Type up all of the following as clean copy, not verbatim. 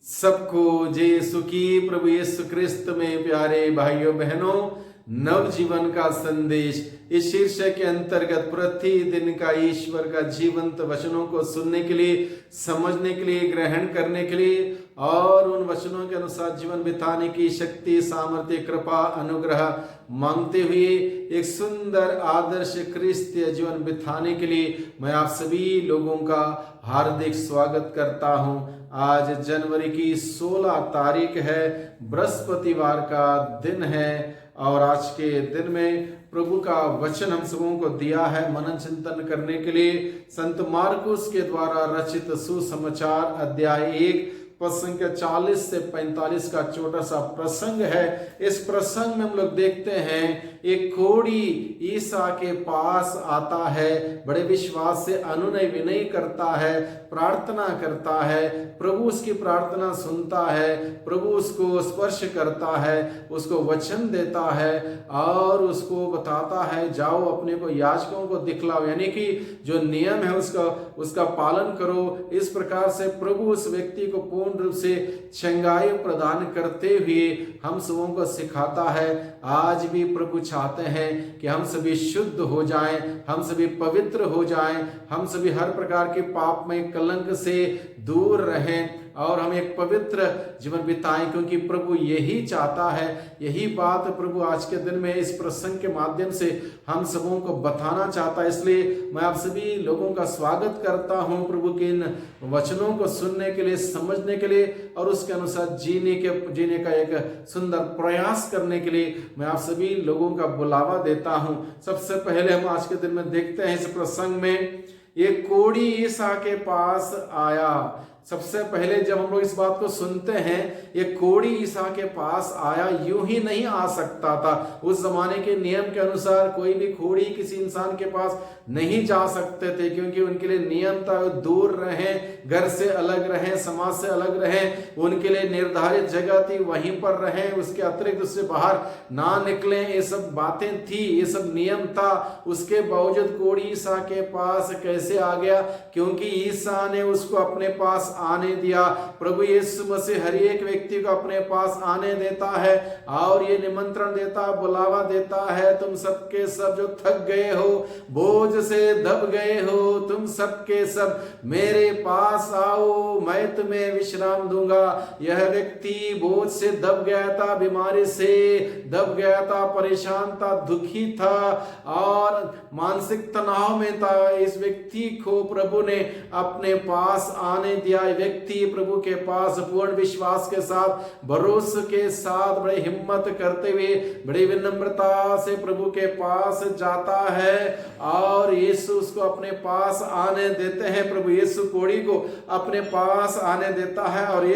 सबको जय यीशु की। प्रभु यीशु क्रिस्त में प्यारे भाइयों बहनों, नवजीवन का संदेश इस शीर्षक के अंतर्गत प्रतिदिन का ईश्वर का जीवंत वचनों को सुनने के लिए, समझने के लिए, ग्रहण करने के लिए और उन वचनों के अनुसार जीवन बिताने की शक्ति, सामर्थ्य, कृपा, अनुग्रह मांगते हुए एक सुंदर आदर्श क्रिस्तीय जीवन बिताने के लिए मैं आप सभी लोगों का हार्दिक स्वागत करता हूं। आज जनवरी की 16 तारीख है, बृहस्पतिवार का दिन है और आज के दिन में प्रभु का वचन हम सबों को दिया है मनन चिंतन करने के लिए। संत मार्कुस के द्वारा रचित सुसमाचार अध्याय 1 पद संख्या 40 से 45 का छोटा सा प्रसंग है। इस प्रसंग में हम लोग देखते हैं एक कोढ़ी ईसा के पास आता है, बड़े विश्वास से अनुनय विनय करता है, प्रार्थना करता है। प्रभु उसकी प्रार्थना सुनता है, प्रभु उसको स्पर्श करता है, उसको वचन देता है और उसको बताता है जाओ अपने को याजकों को दिखलाओ, यानी कि जो नियम है उसका पालन करो। इस प्रकार से प्रभु उस व्यक्ति को पूर्ण रूप से चंगाई प्रदान करते हुए हम सबों को सिखाता है। आज भी प्रभु चाहते हैं कि हम सभी शुद्ध हो जाएं, हम सभी पवित्र हो जाएं, हम सभी हर प्रकार के पाप में कलंक से दूर रहें और हम एक पवित्र जीवन बिताएं, क्योंकि प्रभु यही चाहता है। यही बात प्रभु आज के दिन में इस प्रसंग के माध्यम से हम सबों को बताना चाहता है। इसलिए मैं आप सभी लोगों का स्वागत करता हूं प्रभु के इन वचनों को सुनने के लिए, समझने के लिए और उसके अनुसार जीने का एक सुंदर प्रयास करने के लिए मैं आप सभी लोगों का बुलावा देता हूं। सबसे पहले हम आज के दिन में देखते हैं इस प्रसंग में एक कोढ़ी ईसा के पास आया। सबसे पहले जब हम लोग इस बात को सुनते हैं, ये कोढ़ी ईसा के पास आया, यूं ही नहीं आ सकता था। उस जमाने के नियम के अनुसार कोई भी कोढ़ी किसी इंसान के पास नहीं जा सकते थे, क्योंकि उनके लिए नियम था दूर रहें, घर से अलग रहें, समाज से अलग रहें। उनके लिए निर्धारित जगह थी, वहीं पर रहें, उसके अतिरिक्त उससे बाहर ना निकलें। ये सब बातें थी, ये सब नियम था। उसके बावजूद कोढ़ी ईसा के पास कैसे आ गया? क्योंकि ईसा ने उसको अपने पास आने दिया। प्रभु यीशु मसीह हर एक व्यक्ति को अपने पास आने देता है और ये निमंत्रण देता, बुलावा देता है, तुम सबके सब जो थक गए हो, बोझ से दब गए हो, तुम सबके सब मेरे पास आओ, मैं तुम्हें विश्राम दूंगा। यह व्यक्ति बोझ से दब गया था, बीमारी से दब गया था, परेशान था, दुखी था और मानसिक तनाव में था। इस व्यक्ति को प्रभु ने अपने पास आने दिया। व्यक्ति प्रभु के पास पूर्ण विश्वास के साथ, भरोसे के साथ, बड़े हिम्मत करते हुए, बड़ी विनम्रता से प्रभु के पास जाता है और यीशु उसको अपने पास आने देते हैं। प्रभु यीशु कोढ़ी को अपने पास आने देता है और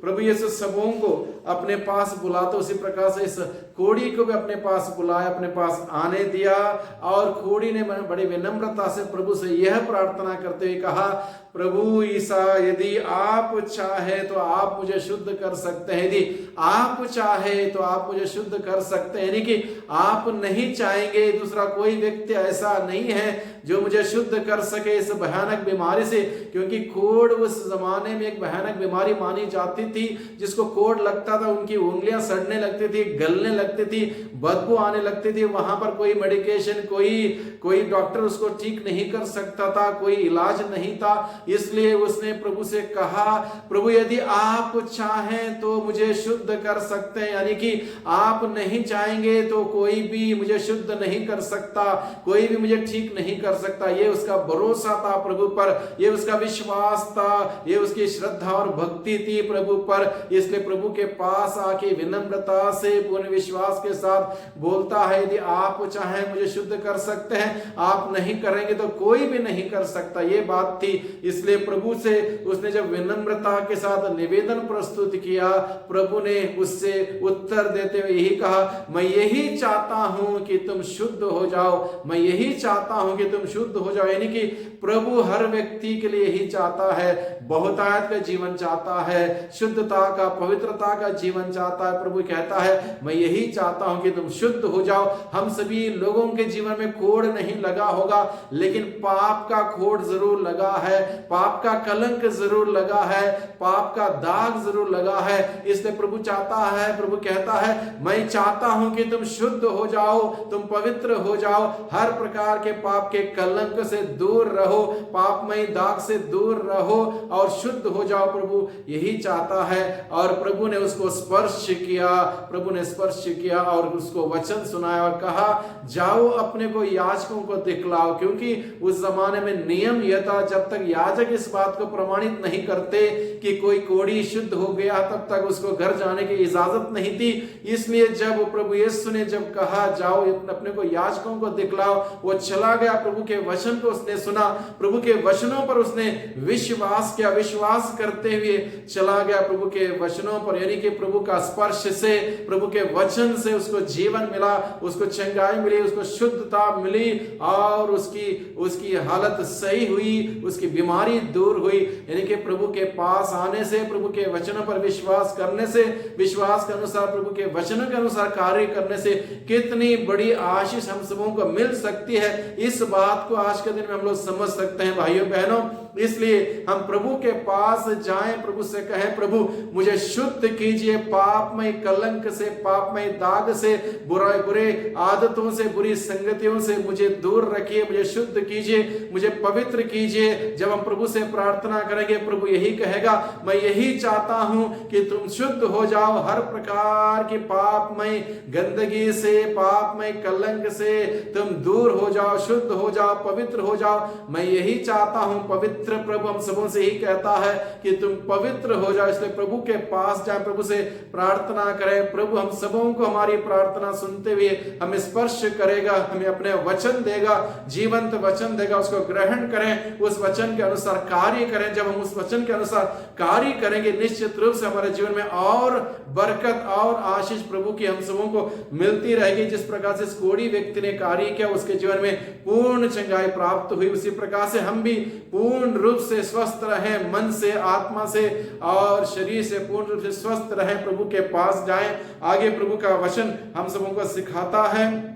प्रभु यीशु सबों को अपने पास बुलाते। उसी प्रकार से इस कोढ़ी को भी अपने पास बुलाया, अपने पास आने दिया और कोढ़ी ने बड़ी विनम्रता से प्रभु से यह प्रार्थना करते हुए कहा, प्रभु ईसा, यदि आप चाहे तो आप मुझे शुद्ध कर सकते हैं। यदि आप चाहे तो आप मुझे शुद्ध कर सकते हैं, यानी कि आप नहीं चाहेंगे, दूसरा कोई व्यक्ति ऐसा नहीं है जो मुझे शुद्ध कर सके इस भयानक बीमारी से। क्योंकि कोढ़ उस जमाने में एक भयानक बीमारी मानी जाती थी। जिसको कोढ़ लगता था उनकी उंगलियां सड़ने लगती थी, गलने लगती थी, बदबू आने लगती थी। वहां पर कोई मेडिकेशन, कोई डॉक्टर उसको ठीक नहीं कर सकता था, कोई इलाज नहीं था। इसलिए उसने प्रभु से कहा, प्रभु यदि आप चाहें तो मुझे शुद्ध कर सकते हैं, यानी कि आप नहीं चाहेंगे तो कोई भी मुझे शुद्ध नहीं कर सकता, कोई भी मुझे ठीक नहीं कर सकता। ये उसका भरोसा था प्रभु पर, ये उसका विश्वास था, ये उसकी श्रद्धा और भक्ति थी प्रभु पर। इसलिए प्रभु के पास आके विनम्रता से, पूर्ण विश्वास के साथ बोलता है, यदि आप चाहें मुझे शुद्ध कर सकते हैं, आप नहीं करेंगे तो कोई भी नहीं कर सकता। ये बात थी। इसलिए प्रभु से उसने जब विनम्रता के साथ निवेदन प्रस्तुत किया, प्रभु ने उससे उत्तर देते हुए यही कहा, मैं यही चाहता हूं कि तुम शुद्ध हो जाओ, मैं यही चाहता हूं कि तुम शुद्ध हो जाओ। यानी कि प्रभु हर व्यक्ति के लिए यही चाहता है, बहुतायत का जीवन चाहता है, शुद्धता का, पवित्रता का जीवन चाहता है। प्रभु कहता है मैं यही चाहता हूं कि तुम शुद्ध हो जाओ। हम सभी लोगों के जीवन में कोड़ नहीं लगा होगा, लेकिन पाप का कोड़ जरूर लगा है, पाप का कलंक जरूर लगा है, पाप का दाग जरूर लगा है। इसलिए प्रभु चाहता है, प्रभु कहता है मैं चाहता हूं कि तुम शुद्ध हो जाओ, तुम पवित्र हो जाओ, हर प्रकार के पाप के कलंक से दूर रहो, पापमय दाग से दूर रहो और शुद्ध हो जाओ। प्रभु यही चाहता है। और प्रभु ने उसको स्पर्श किया, प्रभु ने स्पर्श किया और उसको वचन सुनाया और कहा जाओ अपने को याजकों को दिखलाओ। क्योंकि उस जमाने में नियम यह था, जब तक याजक इस बात को प्रमाणित नहीं करते कि कोई कोढ़ी शुद्ध हो गया, तब तक उसको घर जाने की इजाजत नहीं थी। इसलिए जब प्रभु यीशु ने जब कहा जाओ अपने को याजकों को दिखलाओ, वो चला गया, प्रभु के वचन को उसने सुना, प्रभु के वचनों पर उसने विश्वास किया, विश्वास करते हुए चला गया प्रभु के वचनों पर। यानी कि प्रभु का स्पर्श से, प्रभु के वचन से उसको जीवन मिला, उसको चंगाई मिली, उसको शुद्धता मिली और उसकी हालत सही हुई, उसकी बीमारी दूर हुई। यानी कि प्रभु के पास आने से, प्रभु के वचनों पर विश्वास करने से, विश्वास के अनुसार, प्रभु के वचनों के अनुसार कार्य करने से कितनी बड़ी आशीष हम सबों को मिल सकती है, इस बात को आज के दिन में हम लोग समझ सकते हैं भाइयों बहनों। इसलिए हम प्रभु के पास जाएं, प्रभु से कहें प्रभु मुझे शुद्ध कीजिए, पापमय कलंक से, पापमय दाग से, बुरे आदतों से, बुरी संगतियों से मुझे दूर रखिए, मुझे शुद्ध कीजिए, मुझे पवित्र कीजिए। जब हम प्रभु से प्रार्थना करेंगे, प्रभु यही कहेगा मैं यही चाहता हूं कि तुम शुद्ध हो जाओ, हर प्रकार की पापमय गंदगी से, पापमय कलंक से तुम दूर हो जाओ, शुद्ध हो जाओ, पवित्र हो जाओ। मैं यही चाहता हूं। पवित्र प्रभु हम सबों से ही कहता है कि तुम पवित्र हो जाओ। इसलिए प्रभु के पास जाए, प्रभु से प्रार्थना करें। प्रभु हम सबों को हमारी प्रार्थना सुनते हुए हमें स्पर्श करेगा, हमें अपने वचन देगा, जीवंत वचन देगा, उसको ग्रहण करें, उस वचन के अनुसार कार्य करें। जब हम उस वचन के अनुसार कार्य करेंगे, निश्चित रूप से हमारे जीवन में और बरकत और आशीष प्रभु की हम सबों को मिलती रहेगी। जिस प्रकार से इस कोढ़ी व्यक्ति ने कार्य किया, उसके जीवन में पूर्ण चंगाई प्राप्त हुई, उसी प्रकार से हम भी पूर्ण रूप से स्वस्थ रहें, मन से, आत्मा से और शरीर से पूर्ण रूप से स्वस्थ रहें। प्रभु के पास जाएं। आगे प्रभु का वचन हम सबों को सिखाता है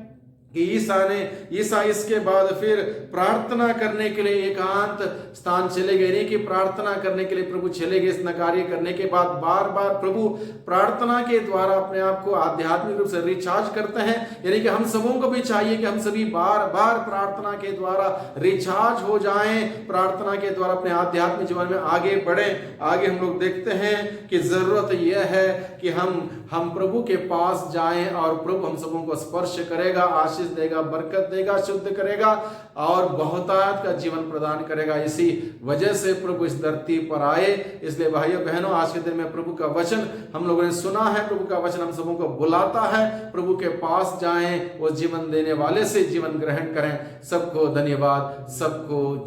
कि ईसा इसके बाद फिर प्रार्थना करने के लिए एकांत स्थान चले गए। नहीं कि प्रार्थना करने के लिए प्रभु चले गए, इस कार्य करने के बाद बार बार प्रभु प्रार्थना के द्वारा अपने आप को आध्यात्मिक रूप से रिचार्ज करते हैं। यानी कि हम सबों को भी चाहिए कि हम सभी बार बार प्रार्थना के द्वारा रिचार्ज हो जाएं, प्रार्थना के द्वारा अपने आध्यात्मिक जीवन में आगे बढ़ें। आगे हम लोग देखते हैं कि जरूरत यह है कि हम प्रभु के पास जाएं और प्रभु हम सबों को स्पर्श करेगा, आशीष देगा, बरकत देगा, शुद्ध करेगा और बहुतायत का जीवन प्रदान करेगा। इसी वजह से प्रभु इस धरती पर आए। इसलिए भाइयों बहनों, आज के दिन में प्रभु का वचन हम लोगों ने सुना है। प्रभु का वचन हम सबों को बुलाता है, प्रभु के पास जाएं, वो जीवन देने वाले से जीवन ग्रहण करें। सबको धन्यवाद, सबको